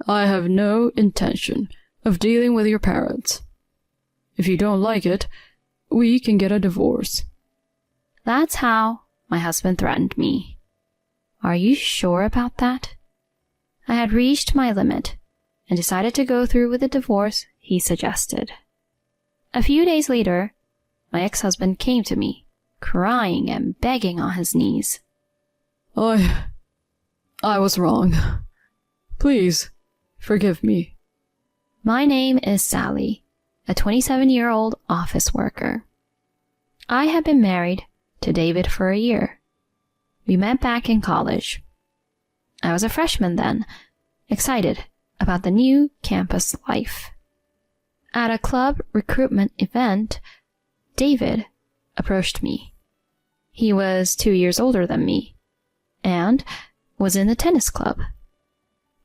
I have no intention of dealing with your parents. If you don't like it, we can get a divorce." That's how my husband threatened me. Are you sure about that? I had reached my limit and decided to go through with the divorce he suggested. A few days later, my ex-husband came to me, crying and begging on his knees. I was wrong. Please, forgive me. My name is Sally, a 27-year-old office worker. I had been married to David for a year. We met back in college. I was a freshman then, excited about the new campus life. At a club recruitment event, David approached me. He was 2 years older than me and was in the tennis club.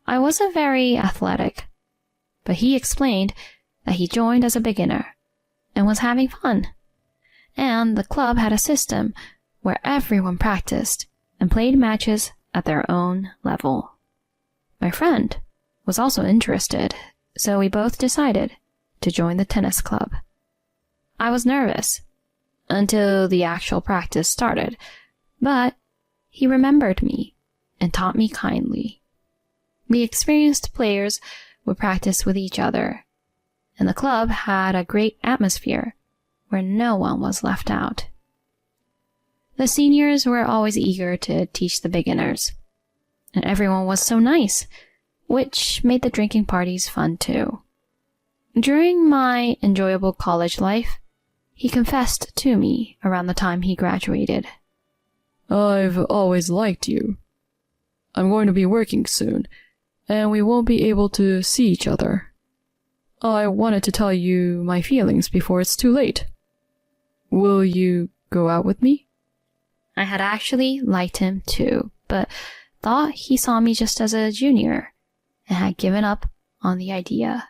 I wasn't very athletic, but he explained that he joined as a beginner and was having fun. And the club had a system where everyone practiced and played matches at their own level. My friend was also interested, so we both decided to join the tennis club. I was nervous until the actual practice started, but he remembered me and taught me kindly. The experienced players would practice with each other, and the club had a great atmosphere where no one was left out. The seniors were always eager to teach the beginners, and everyone was so nice, which made the drinking parties fun too. During my enjoyable college life, he confessed to me around the time he graduated. I've always liked you. I'm going to be working soon, and we won't be able to see each other. I wanted to tell you my feelings before it's too late. Will you go out with me? I had actually liked him too, but thought he saw me just as a junior and had given up on the idea.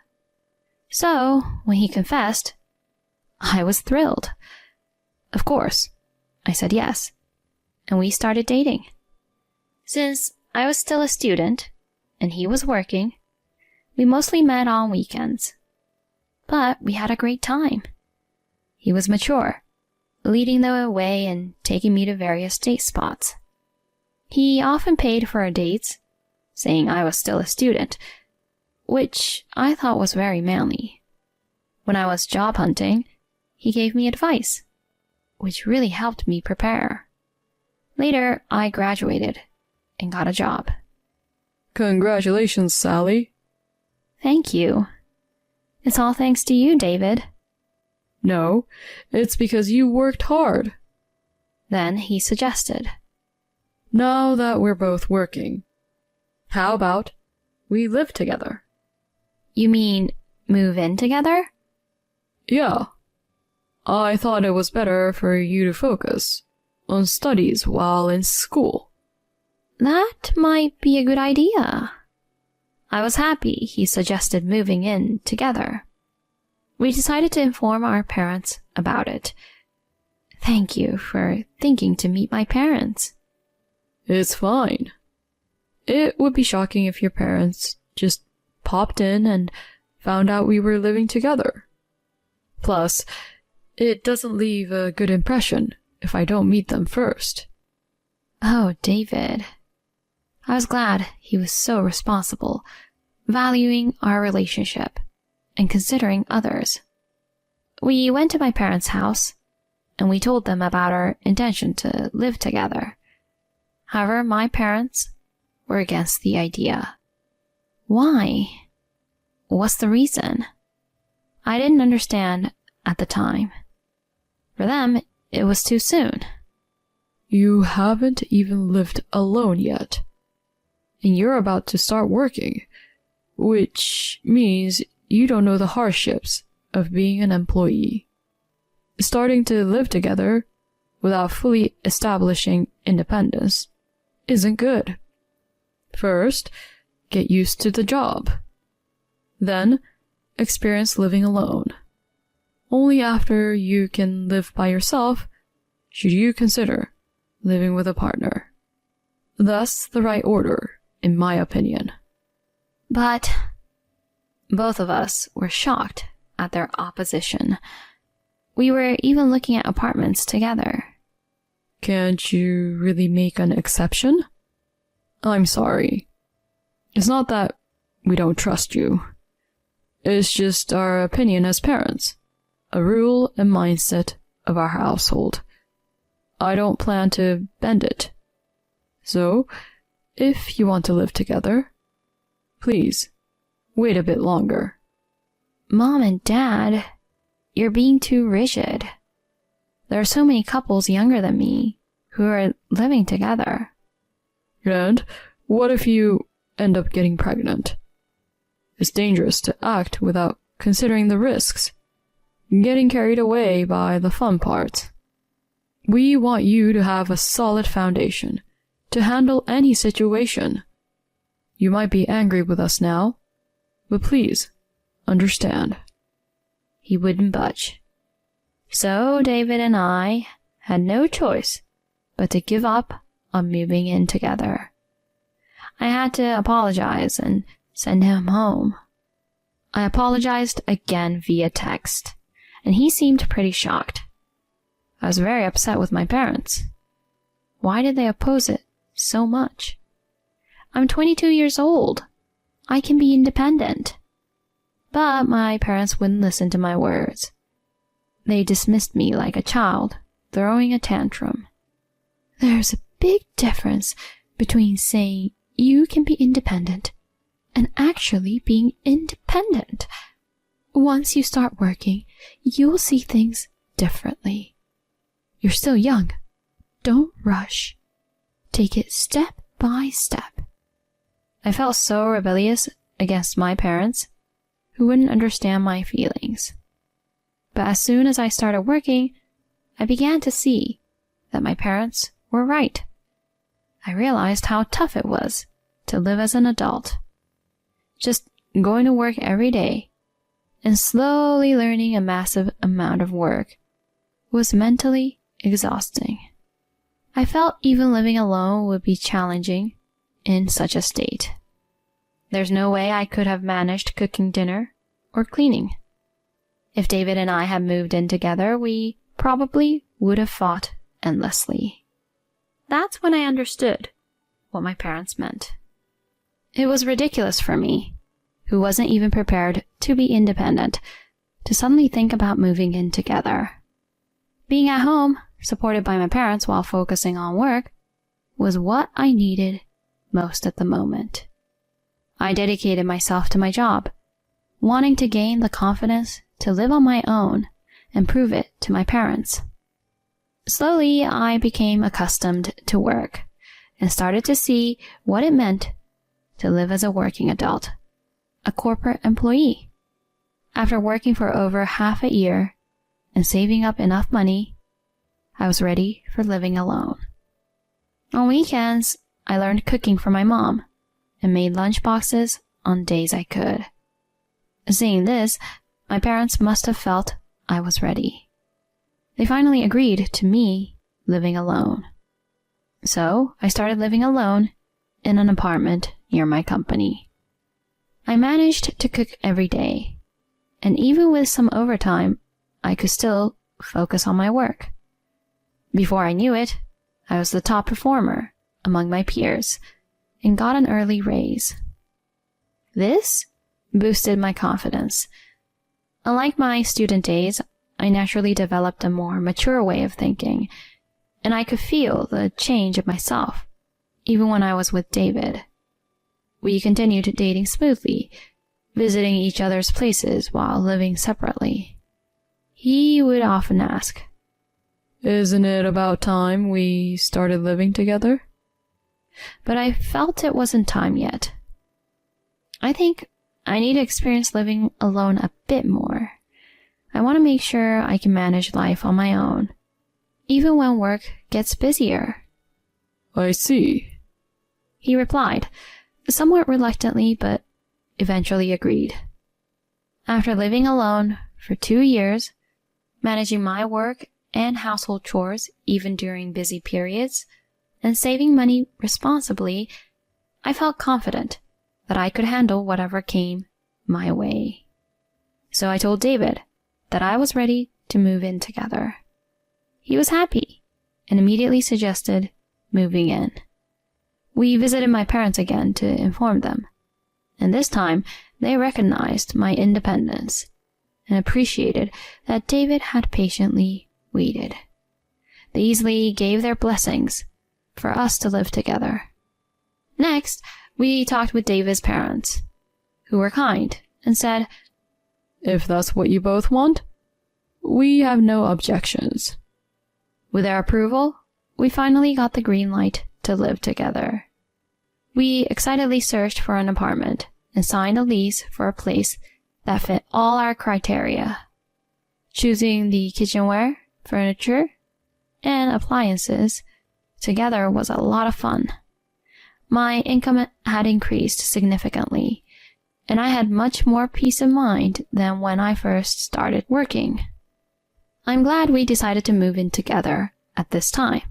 So, when he confessed, I was thrilled. Of course, I said yes, and we started dating. Since I was still a student and he was working, we mostly met on weekends. But we had a great time. He was mature, leading the way and taking me to various date spots. He often paid for our dates, saying I was still a student, which I thought was very manly. When I was job hunting, he gave me advice, which really helped me prepare. Later, I graduated and got a job. Congratulations, Sally. Thank you. It's all thanks to you, David. No, it's because you worked hard. Then he suggested, Now that we're both working, how about we live together? You mean move in together? Yeah. I thought it was better for you to focus on studies while in school. That might be a good idea. I was happy he suggested moving in together. We decided to inform our parents about it. Thank you for thinking to meet my parents. It's fine. It would be shocking if your parents just popped in and found out we were living together. Plus, it doesn't leave a good impression if I don't meet them first. Oh, David. I was glad he was so responsible, valuing our relationship and considering others. We went to my parents' house, and we told them about our intention to live together. However, my parents were against the idea. Why? What's the reason? I didn't understand at the time. For them, it was too soon. You haven't even lived alone yet. And you're about to start working, which means you don't know the hardships of being an employee. Starting to live together without fully establishing independence isn't good. First, get used to the job. Then, experience living alone. Only after you can live by yourself should you consider living with a partner. That's the right order, in my opinion. But both of us were shocked at their opposition. We were even looking at apartments together. Can't you really make an exception? I'm sorry. It's not that we don't trust you. It's just our opinion as parents, a rule and mindset of our household. I don't plan to bend it. So, if you want to live together, please, wait a bit longer. Mom and Dad, you're being too rigid. There are so many couples younger than me who are living together. And what if you end up getting pregnant? It's dangerous to act without considering the risks, getting carried away by the fun parts. We want you to have a solid foundation to handle any situation. You might be angry with us now, but please, understand. He wouldn't budge. So David and I had no choice but to give up on moving in together. I had to apologize and send him home. I apologized again via text, and he seemed pretty shocked. I was very upset with my parents. Why did they oppose it so much? I'm 22 years old. I can be independent. But my parents wouldn't listen to my words. They dismissed me like a child, throwing a tantrum. There's a big difference between saying you can be independent and actually being independent. Once you start working, you'll see things differently. You're still young. Don't rush. Take it step by step. I felt so rebellious against my parents, who wouldn't understand my feelings. But as soon as I started working, I began to see that my parents were right. I realized how tough it was to live as an adult. Just going to work every day and slowly learning a massive amount of work was mentally exhausting. I felt even living alone would be challenging in such a state. There's no way I could have managed cooking dinner or cleaning. If David and I had moved in together, we probably would have fought endlessly. That's when I understood what my parents meant. It was ridiculous for me, who wasn't even prepared to be independent, to suddenly think about moving in together. Being at home, supported by my parents while focusing on work, was what I needed most at the moment. I dedicated myself to my job, wanting to gain the confidence to live on my own and prove it to my parents. Slowly, I became accustomed to work and started to see what it meant to live as a working adult, a corporate employee. After working for over half a year and saving up enough money, I was ready for living alone. On weekends, I learned cooking from my mom and made lunch boxes on days I could. Seeing this, my parents must have felt I was ready. They finally agreed to me living alone. So I started living alone in an apartment near my company. I managed to cook every day, and even with some overtime, I could still focus on my work. Before I knew it, I was the top performer among my peers and got an early raise. This boosted my confidence. Unlike my student days, I naturally developed a more mature way of thinking, and I could feel the change of myself, even when I was with David. We continued dating smoothly, visiting each other's places while living separately. He would often ask, "Isn't it about time we started living together?" But I felt it wasn't time yet. I think I need to experience living alone a bit more. I want to make sure I can manage life on my own, even when work gets busier. I see. He replied, somewhat reluctantly, but eventually agreed. After living alone for 2 years, managing my work and household chores even during busy periods, and saving money responsibly, I felt confident that I could handle whatever came my way. So I told David that I was ready to move in together. He was happy and immediately suggested moving in. We visited my parents again to inform them, and this time they recognized my independence and appreciated that David had patiently waited. They easily gave their blessings for us to live together. Next, we talked with David's parents, who were kind and said, "If that's what you both want, we have no objections." With their approval, we finally got the green light to live together. We excitedly searched for an apartment and signed a lease for a place that fit all our criteria. Choosing the kitchenware, furniture, and appliances together was a lot of fun. My income had increased significantly, and I had much more peace of mind than when I first started working. I'm glad we decided to move in together at this time.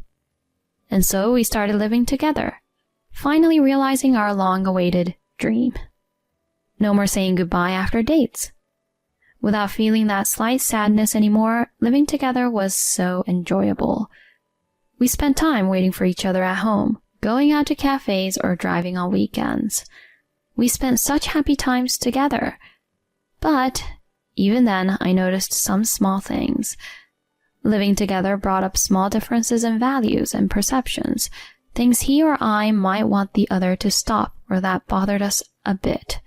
And so we started living together, finally realizing our long-awaited dream. No more saying goodbye after dates. Without feeling that slight sadness anymore, living together was so enjoyable. We spent time waiting for each other at home, going out to cafes or driving on weekends. We spent such happy times together. But even then, I noticed some small things. Living together brought up small differences in values and perceptions, things he or I might want the other to stop or that bothered us a bit.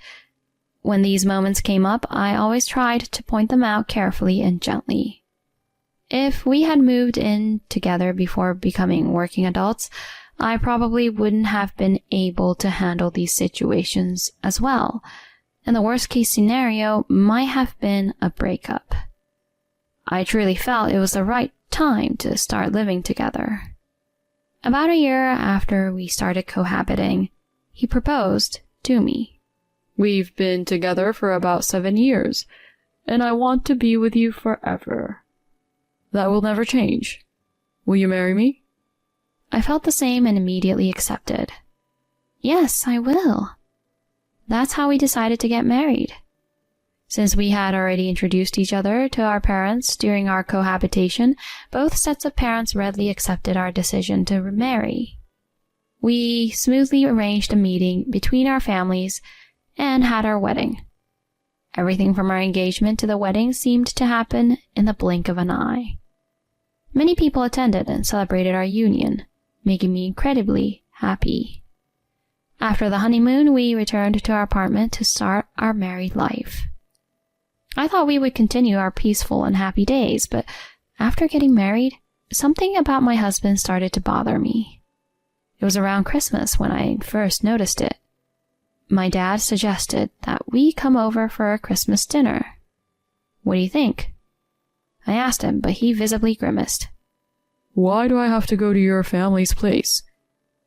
When these moments came up, I always tried to point them out carefully and gently. If we had moved in together before becoming working adults, I probably wouldn't have been able to handle these situations as well, and the worst case scenario might have been a breakup. I truly felt it was the right time to start living together. About a year after we started cohabiting, he proposed to me. "We've been together for about 7 years, and I want to be with you forever. That will never change. Will you marry me?" I felt the same and immediately accepted. Yes, I will. That's how we decided to get married. Since we had already introduced each other to our parents during our cohabitation, both sets of parents readily accepted our decision to remarry. We smoothly arranged a meeting between our families and had our wedding. Everything from our engagement to the wedding seemed to happen in the blink of an eye. Many people attended and celebrated our union, making me incredibly happy. After the honeymoon, we returned to our apartment to start our married life. I thought we would continue our peaceful and happy days, but after getting married, something about my husband started to bother me. It was around Christmas when I first noticed it. My dad suggested that we come over for a Christmas dinner. What do you think? I asked him, but he visibly grimaced. "Why do I have to go to your family's place?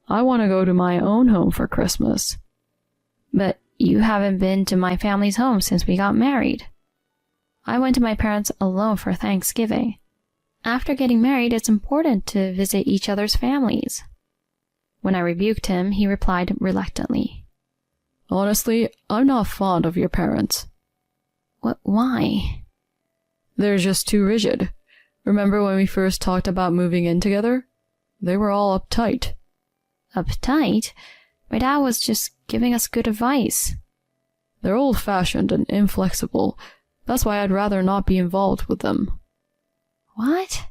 I want to go to my own home for Christmas." "But you haven't been to my family's home since we got married." I went to my parents alone for Thanksgiving. After getting married, it's important to visit each other's families. When I rebuked him, he replied reluctantly. "Honestly, I'm not fond of your parents." Why? "They're just too rigid. Remember when we first talked about moving in together? They were all uptight." Uptight? My dad was just giving us good advice. "They're old-fashioned and inflexible. That's why I'd rather not be involved with them." What?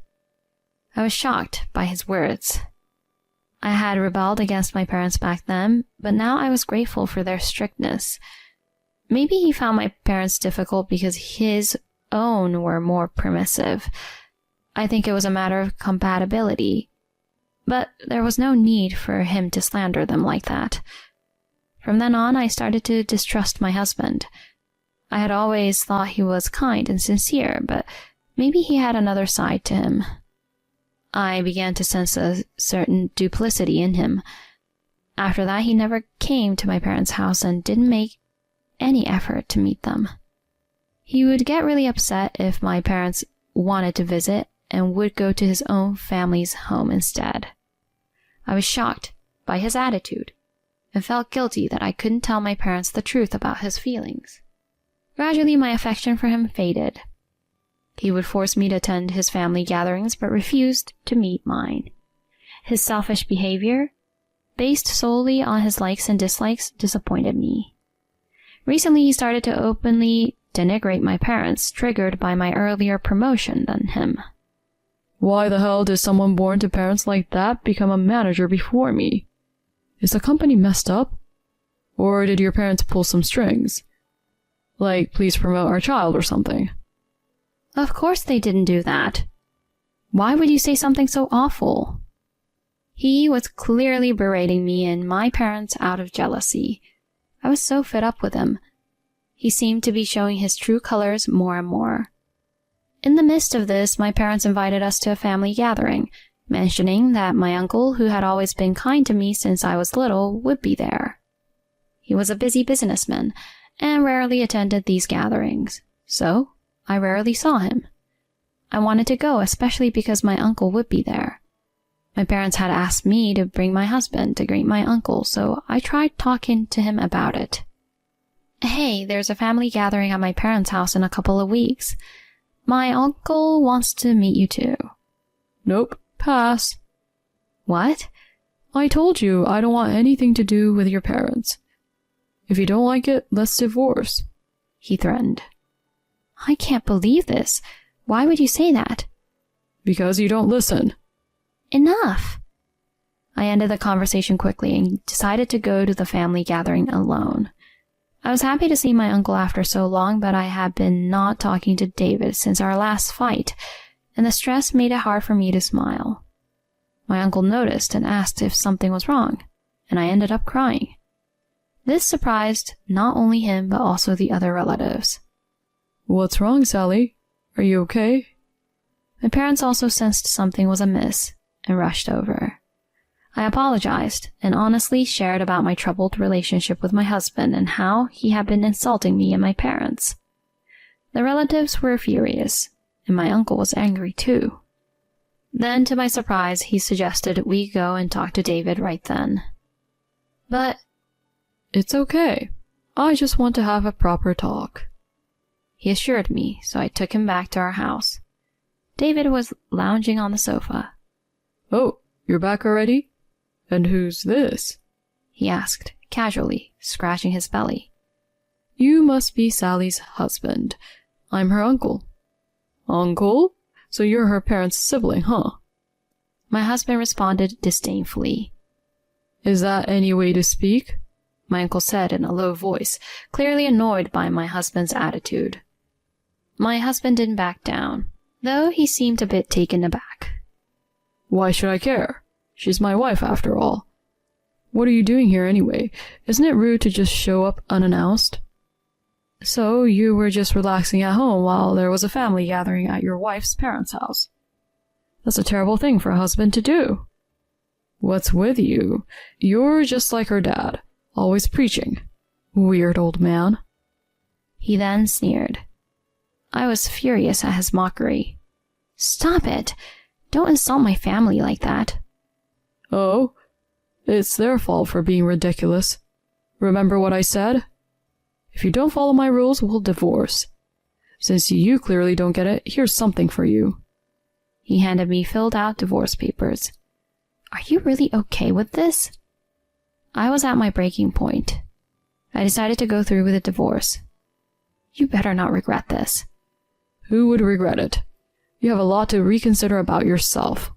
I was shocked by his words. I had rebelled against my parents back then, but now I was grateful for their strictness. Maybe he found my parents difficult because his own were more permissive. I think it was a matter of compatibility. But there was no need for him to slander them like that. From then on, I started to distrust my husband. I had always thought he was kind and sincere, but maybe he had another side to him. I began to sense a certain duplicity in him. After that, he never came to my parents' house and didn't make any effort to meet them. He would get really upset if my parents wanted to visit and would go to his own family's home instead. I was shocked by his attitude and felt guilty that I couldn't tell my parents the truth about his feelings. Gradually, my affection for him faded. He would force me to attend his family gatherings but refused to meet mine. His selfish behavior, based solely on his likes and dislikes, disappointed me. Recently, he started to openly denigrate my parents, triggered by my earlier promotion than him. Why the hell did someone born to parents like that become a manager before me? Is the company messed up? Or did your parents pull some strings? Like, please promote our child or something. Of course they didn't do that. Why would you say something so awful? He was clearly berating me and my parents out of jealousy. I was so fed up with him. He seemed to be showing his true colors more and more. In the midst of this, my parents invited us to a family gathering, mentioning that my uncle, who had always been kind to me since I was little, would be there. He was a busy businessman and rarely attended these gatherings, so I rarely saw him. I wanted to go, especially because my uncle would be there. My parents had asked me to bring my husband to greet my uncle, so I tried talking to him about it. Hey, there's a family gathering at my parents' house in a couple of weeks. My uncle wants to meet you too. Nope, pass. What? I told you I don't want anything to do with your parents. If you don't like it, let's divorce, he threatened. I can't believe this. Why would you say that? Because you don't listen. Enough! I ended the conversation quickly and decided to go to the family gathering alone. I was happy to see my uncle after so long, but I had been not talking to David since our last fight, and the stress made it hard for me to smile. My uncle noticed and asked if something was wrong, and I ended up crying. This surprised not only him, but also the other relatives. What's wrong, Sally? Are you okay? My parents also sensed something was amiss and rushed over. I apologized and honestly shared about my troubled relationship with my husband and how he had been insulting me and my parents. The relatives were furious, and my uncle was angry too. Then, to my surprise, he suggested we go and talk to David right then. But it's okay. I just want to have a proper talk, he assured me, so I took him back to our house. David was lounging on the sofa. Oh, you're back already? And who's this? He asked, casually, scratching his belly. You must be Sally's husband. I'm her uncle. Uncle? So you're her parents' sibling, huh? My husband responded disdainfully. Is that any way to speak? My uncle said in a low voice, clearly annoyed by my husband's attitude. My husband didn't back down, though he seemed a bit taken aback. Why should I care? She's my wife, after all. What are you doing here anyway? Isn't it rude to just show up unannounced? So you were just relaxing at home while there was a family gathering at your wife's parents' house. That's a terrible thing for a husband to do. What's with you? You're just like her dad, always preaching. Weird old man. He then sneered. I was furious at his mockery. Stop it! Don't insult my family like that. Oh? It's their fault for being ridiculous. Remember what I said? If you don't follow my rules, we'll divorce. Since you clearly don't get it, here's something for you. He handed me filled out divorce papers. Are you really okay with this? I was at my breaking point. I decided to go through with the divorce. You better not regret this. Who would regret it? You have a lot to reconsider about yourself,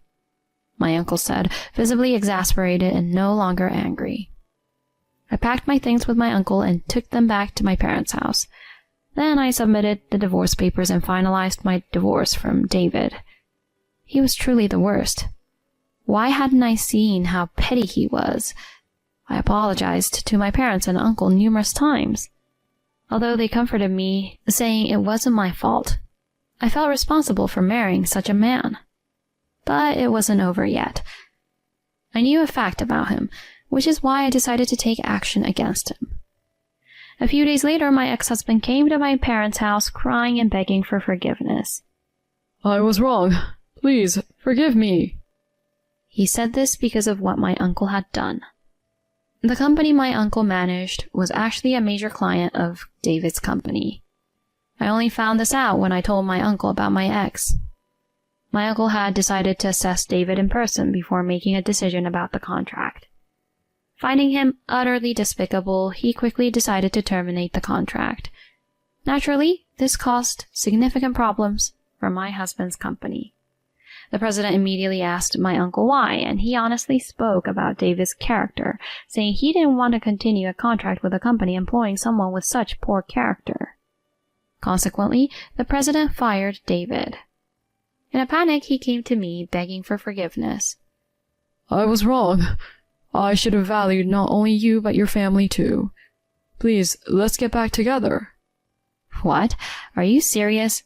my uncle said, visibly exasperated and no longer angry. I packed my things with my uncle and took them back to my parents' house. Then I submitted the divorce papers and finalized my divorce from David. He was truly the worst. Why hadn't I seen how petty he was? I apologized to my parents and uncle numerous times. Although they comforted me, saying it wasn't my fault. I felt responsible for marrying such a man. But it wasn't over yet. I knew a fact about him, which is why I decided to take action against him. A few days later, my ex-husband came to my parents' house crying and begging for forgiveness. I was wrong. Please, forgive me. He said this because of what my uncle had done. The company my uncle managed was actually a major client of David's company. I only found this out when I told my uncle about my ex. My uncle had decided to assess David in person before making a decision about the contract. Finding him utterly despicable, he quickly decided to terminate the contract. Naturally, this caused significant problems for my husband's company. The president immediately asked my uncle why, and he honestly spoke about David's character, saying he didn't want to continue a contract with a company employing someone with such poor character. Consequently, the president fired David. In a panic, he came to me begging for forgiveness. I was wrong. I should have valued not only you but your family too. Please, let's get back together. What? Are you serious?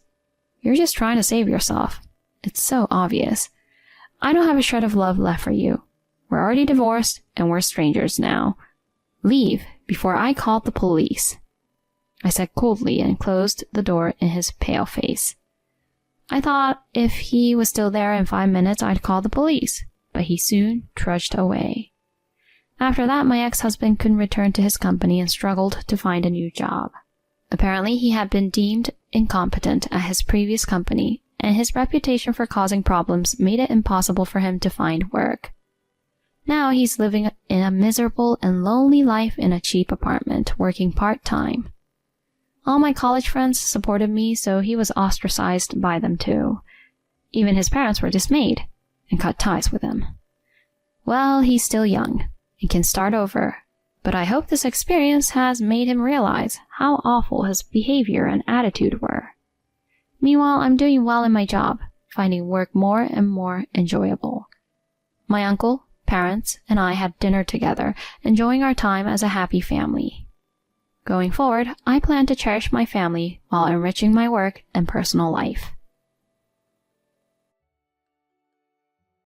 You're just trying to save yourself. It's so obvious. I don't have a shred of love left for you. We're already divorced, and we're strangers now. Leave before I call the police, I said coldly and closed the door in his pale face. I thought if he was still there in 5 minutes, I'd call the police, but he soon trudged away. After that, my ex-husband couldn't return to his company and struggled to find a new job. Apparently, he had been deemed incompetent at his previous company, and his reputation for causing problems made it impossible for him to find work. Now he's living in a miserable and lonely life in a cheap apartment, working part-time. All my college friends supported me, so he was ostracized by them too. Even his parents were dismayed and cut ties with him. Well, he's still young and can start over, but I hope this experience has made him realize how awful his behavior and attitude were. Meanwhile, I'm doing well in my job, finding work more and more enjoyable. My uncle, parents, and I had dinner together, enjoying our time as a happy family. Going forward, I plan to cherish my family while enriching my work and personal life.